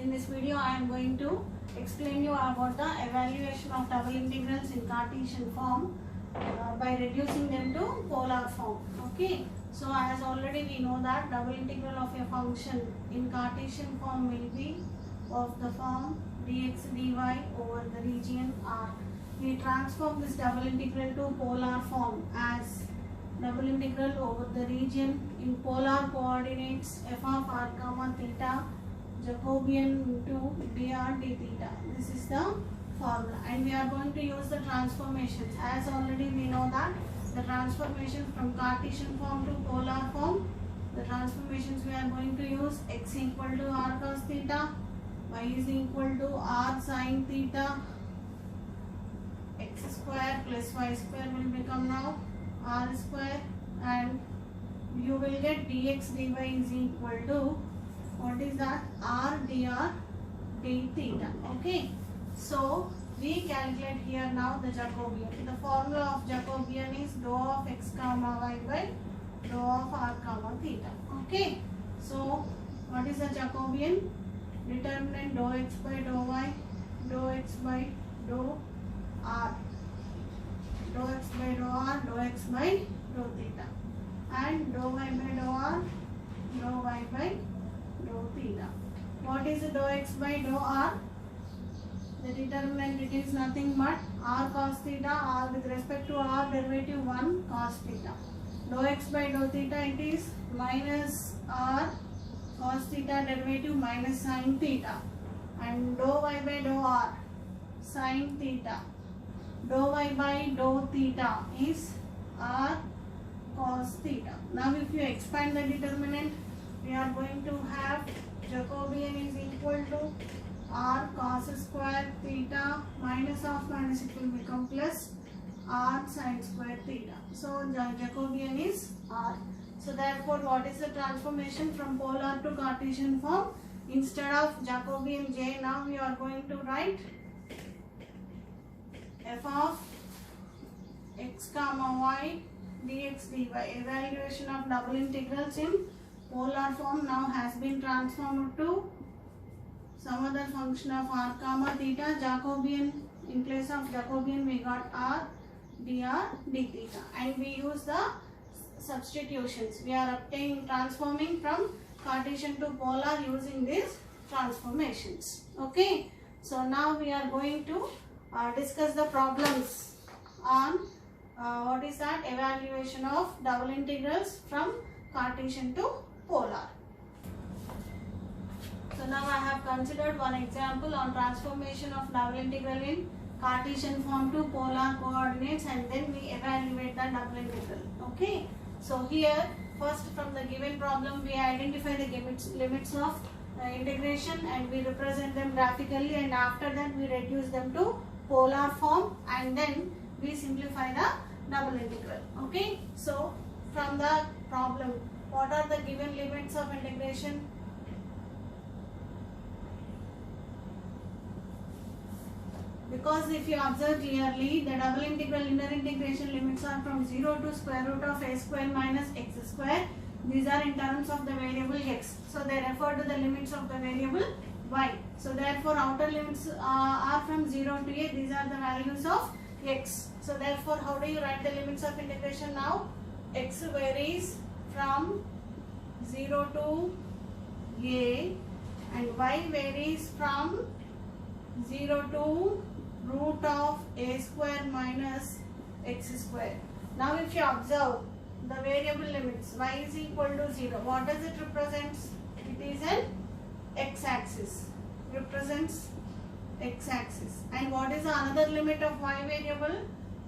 In this video I am going to explain you about the evaluation of double integrals in Cartesian form by reducing them to polar form. Okay, so as already we know that double integral of a function in Cartesian form will be of the form dx dy over the region R. We transform this double integral to polar form as double integral over the region in polar coordinates f of r comma theta Jacobian into dr d theta. This is the formula, and we are going to use the transformations. As already we know that the transformation from Cartesian form to polar form, the transformations we are going to use: x equal to r cos theta, y is equal to r sin theta, x square plus y square will become now r square, and you will get dx dy is equal to, what is that, r dr d theta. Okay, so we calculate here now the Jacobian. The formula of Jacobian is dou of x comma y by dou of r comma theta. Okay, so what is the Jacobian? Determinant dou x by dou y, dou x by dou r, dou x by dou r, dou x by dou theta, and dou y by dou r, dou y by dou theta. What is the dou x by dou r? The determinant, it is nothing but r cos theta, r with respect to r derivative 1 cos theta. Dou x by dou theta, it is minus r cos theta derivative minus sin theta, and dou y by dou r sin theta. Dou y by dou theta is r cos theta. Now if you expand the determinant, we are going to have Jacobian is equal to r cos square theta minus of minus, it will become plus r sin square theta. So Jacobian is r. So therefore, what is the transformation from polar to Cartesian form? Instead of Jacobian j, now we are going to write f of x comma y dx dy. Evaluation of double integrals in polar form now has been transformed to some other function of r comma theta. Jacobian, in place of Jacobian we got r dr d theta, and we use the substitutions. We are transforming from Cartesian to polar using these transformations. Okay, so now we are going to discuss the problems on what is that, evaluation of double integrals from Cartesian to polar. So now I have considered one example on transformation of double integral in Cartesian form to polar coordinates, and then we evaluate the double integral. Okay, so here first from the given problem we identify the limits of integration, and we represent them graphically, and after that we reduce them to polar form, and then we simplify the double integral. Okay, so from the problem, what are the given limits of integration? Because if you observe clearly, the double integral inner integration limits are from 0 to square root of a square minus x square. These are in terms of the variable x, so they refer to the limits of the variable y. So therefore outer limits are from 0 to a. These are the values of x. So therefore, how do you write the limits of integration now? X varies from 0 to a, and y varies from 0 to root of a square minus x square. Now if you observe the variable limits, y is equal to 0. What does it represent? It is an x-axis, represents x-axis. And what is the another limit of y variable?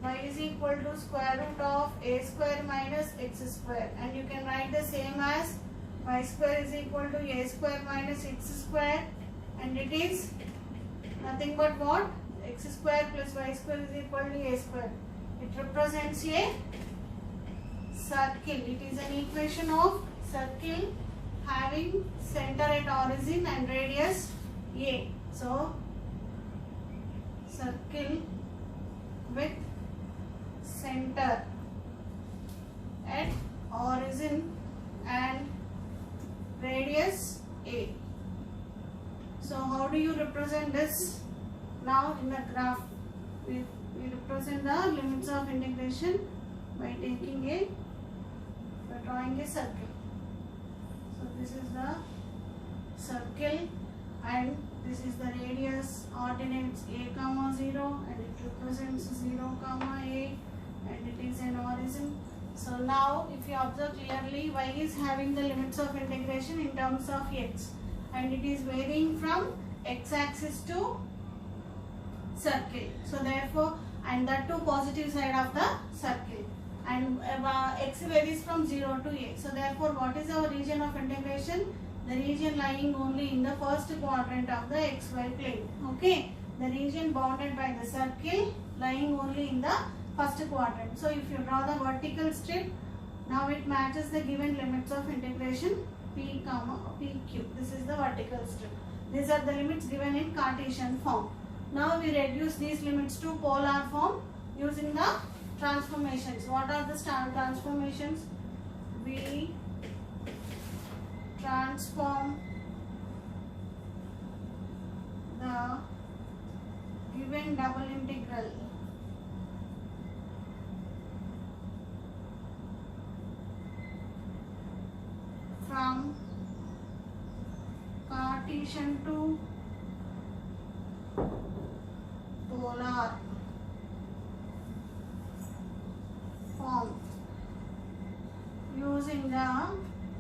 Y is equal to square root of a square minus x square, and you can write the same as y square is equal to a square minus x square, and it is nothing but what? X square plus y square is equal to a square. It represents a circle. It is an equation of circle having center at origin and radius a. So circle with center at origin and radius a. So do you represent this? Now in the graph, we represent the limits of integration by drawing a circle. So this is the circle, and this is the radius, ordinates a comma 0, and it represents 0 comma a, and it is an origin. So now if you observe clearly, y is having the limits of integration in terms of x, and it is varying from x-axis to circle. So therefore, and that to positive side of the circle, and x varies from 0 to a. So therefore, what is our region of integration? The region lying only in the first quadrant of the xy plane. Okay, the region bounded by the circle lying only in the first quadrant. So if you draw the vertical strip, now it matches the given limits of integration p comma pq. This is the vertical strip. These are the limits given in Cartesian form. Now we reduce these limits to polar form using the transformations. What are the transformations? We transform the given double integral from Cartesian to polar form using the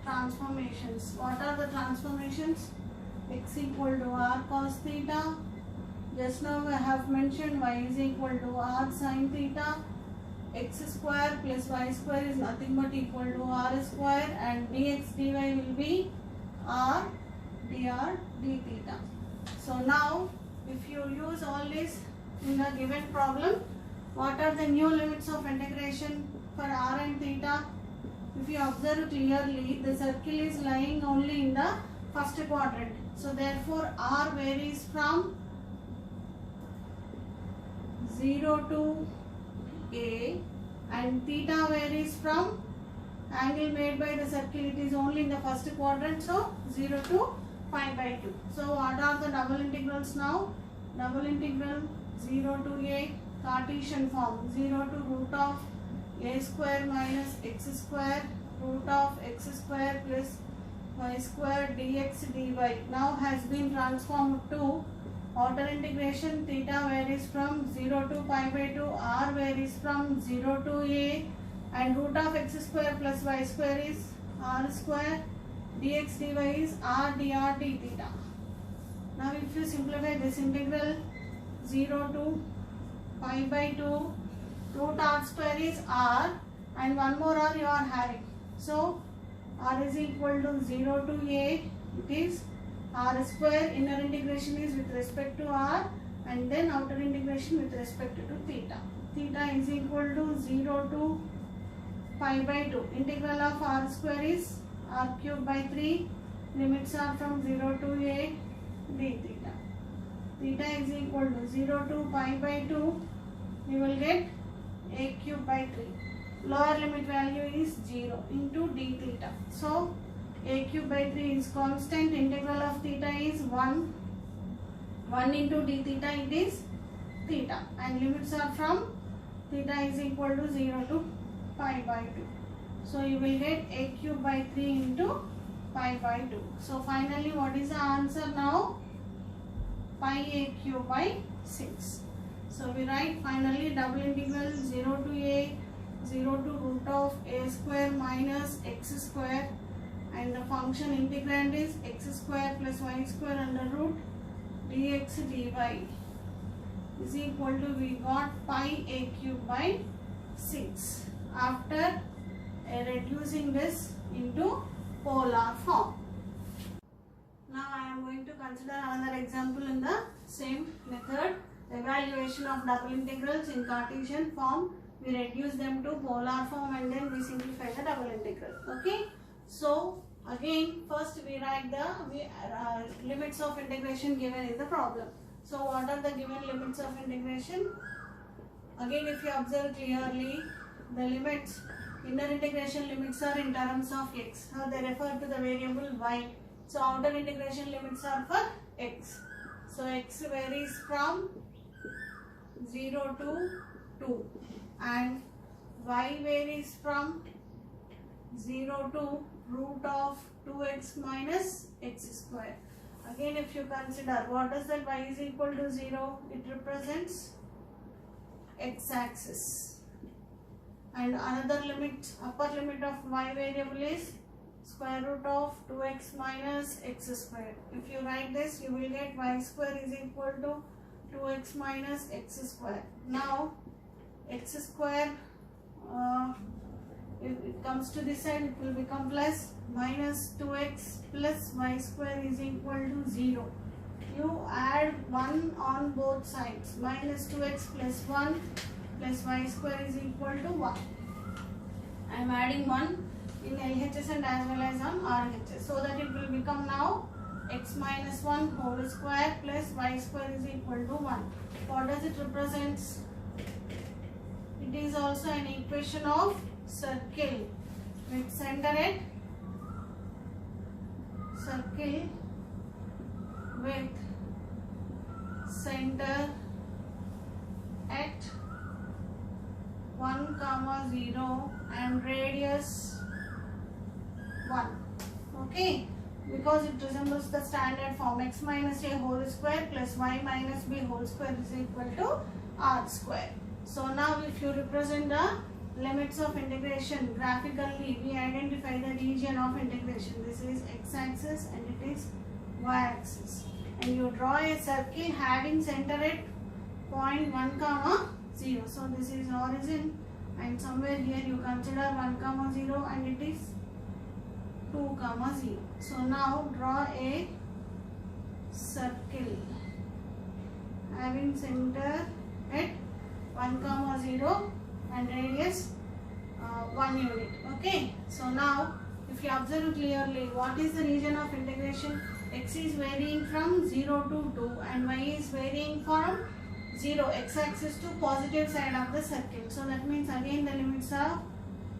transformations. What are the transformations? X equal to r cos theta. Just now I have mentioned y is equal to r sin theta. X square plus y square is nothing but equal to r square, and dx dy will be r dr d theta. So now if you use all this in the given problem, what are the new limits of integration for r and theta? If you observe clearly, the circle is lying only in the first quadrant. So therefore r varies from 0 to a, and theta varies from angle made by the circle. It is only in the first quadrant, so 0 to pi by 2. So what are the double integrals now? Double integral 0 to a, Cartesian form, 0 to root of a square minus x square, root of x square plus y square dx dy now has been transformed to outer integration. Theta varies from 0 to pi by 2, r varies from 0 to a, and root of x square plus y square is r square, dx dy is r dr d theta. Now if you simplify this integral, 0 to pi by 2, root r square is r, and one more r you are having. So r is equal to 0 to a, it is r square. Inner integration is with respect to r, and then outer integration with respect to theta. Theta is equal to 0 to pi by 2. Integral of r square is r cube by 3. Limits are from 0 to a d theta. Theta is equal to 0 to pi by 2. You will get a cube by 3. Lower limit value is 0 into d theta. So a cube by 3 is constant. Integral of theta is 1. 1 into d theta, it is theta, and limits are from theta is equal to 0 to pi by 2. So you will get a cube by 3 into pi by 2. So finally what is the answer now? Pi a cube by 6. So we write finally double integral 0 to a, 0 to root of a square minus x square, and the function integrand is x square plus y square under root dx dy is equal to, we got pi a cube by 6 after reducing this into polar form. Now I am going to consider another example in the same method. Evaluation of double integrals in Cartesian form. We reduce them to polar form and then we simplify the double integral. Okay. So again, first we write the limits of integration given in the problem. So what are the given limits of integration? Again, if you observe clearly, the limits, inner integration limits are in terms of x. They refer to the variable y. So outer integration limits are for x. So x varies from 0 to 2 and y varies from 0 to root of 2x minus x square. Again, if you consider what is that y is equal to 0, it represents x axis, and another limit, upper limit of y variable is square root of 2x minus x square. If you write this, you will get y square is equal to 2x minus x square. Now x square, if it comes to this side, it will become plus minus 2x plus y square is equal to 0. You add 1 on both sides. Minus 2x plus 1 plus y square is equal to 1. I am adding 1 in LHS and as well as on RHS, so that it will become now x minus 1 whole square plus y square is equal to 1. What does it represent? It is also an equation of circle with center at at 1, 0 and radius 1. Okay, because it resembles the standard form x minus a whole square plus y minus b whole square is equal to r square. So now if you represent the limits of integration graphically, we identify the region of integration. This is x-axis and it is y-axis, and you draw a circle having center at point 1, 0. So this is origin, and somewhere here you consider 1, 0 and it is 2, 0. So now draw a circle having center at 1, 0 and radius 1 unit. Okay, so now if you observe clearly, what is the region of integration? X is varying from 0 to 2 and y is varying from 0 x-axis to positive side of the circle. So that means again the limits are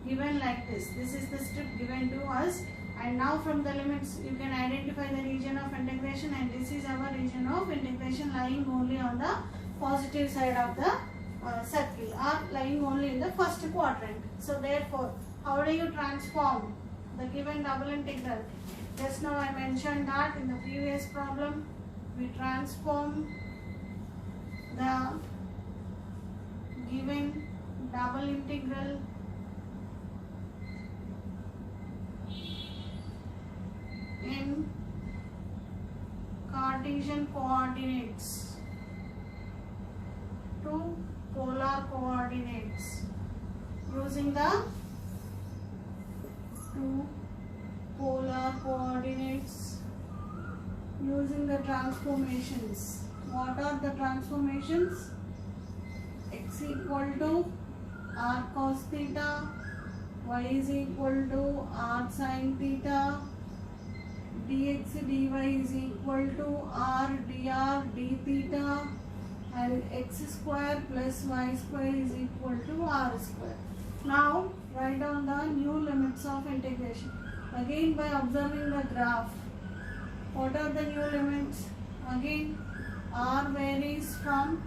given like this. This is the strip given to us, and now from the limits you can identify the region of integration, and this is our region of integration lying only on the positive side of the circle, or lying only in the first quadrant. So therefore, how do you transform the given double integral? Just now I mentioned that in the previous problem we transform the given double integral in Cartesian coordinates to polar coordinates using the using the transformations. What are the transformations? X equal to r cos theta, y is equal to r sin theta, dx dy is equal to r dr d theta, and x square plus y square is equal to r square. Now write down the new limits of integration. Again, by observing the graph, what are the new limits? Again, r varies from,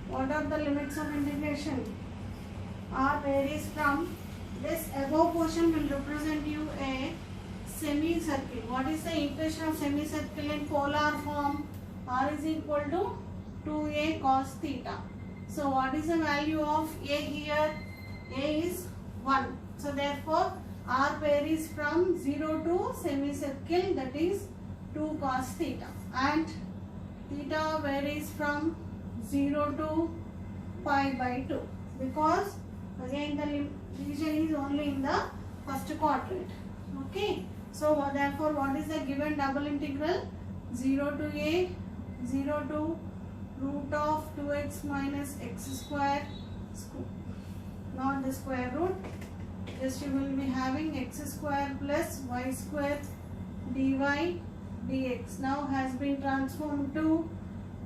what are the limits of integration? R varies from, this above portion will represent you a semicircle. What is the equation of semicircle in polar form? R is equal to 2a cos theta. So what is the value of a here? A is 1. So therefore r varies from 0 to semicircle, that is 2 cos theta, and theta varies from 0 to pi by 2, because again the region is only in the first quadrant. Okay, so therefore what is the given double integral? 0 to a, 0 to root of 2x minus x square, not the square root, just you will be having x square plus y square dy dx now has been transformed to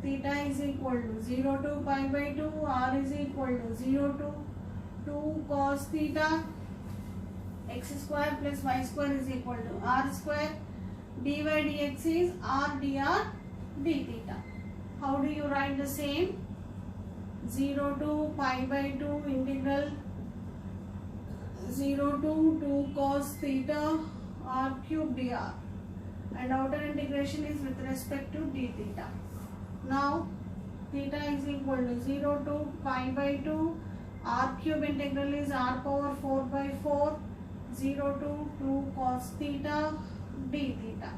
theta is equal to 0 to pi by 2, r is equal to 0 to 2 cos theta, x square plus y square is equal to r square, dy dx is r dr d theta. How do you write the same? 0 to pi by 2 integral 0 to 2 cos theta r cube dr, and outer integration is with respect to d theta. Now theta is equal to 0 to pi by 2, r cube integral is r power 4 by 4, 0 to 2 cos theta d theta.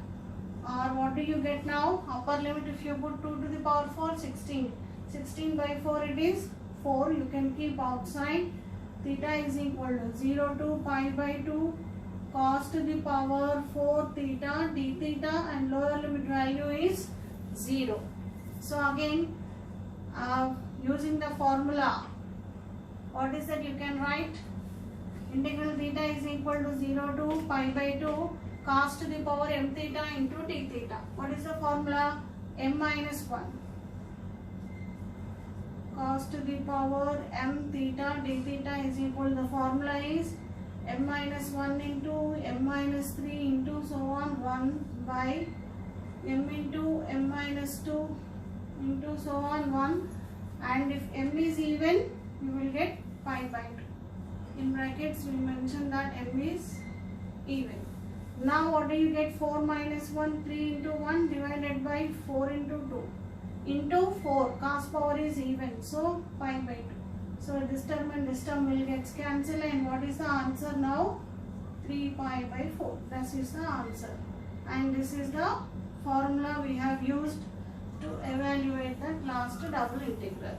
Or what do you get now? Upper limit, if you put 2 to the power 4, 16. 16 by 4 it is 4. You can keep outside. Theta is equal to 0 to pi by 2 cos to the power 4 theta d theta, and lower limit value is 0. So again, using the formula, what is that you can write? Integral theta is equal to 0 to pi by 2 cos to the power m theta into d theta. What is the formula? M minus 1. Cos to the power m theta d theta is equal to, the formula is m minus 1 into m minus 3 into so on 1 by m into m minus 2 into so on 1, and if m is even, you will get pi by 2. In brackets we mention that m is even. Now what do you get? 4 minus 1, 3 into 1 divided by 4 into 2 into 4, cos power is even, so pi by 2. So this term and this term will get cancelled, and what is the answer now? 3 pi by 4. This is the answer, and this is the formula we have used to evaluate that last double integral.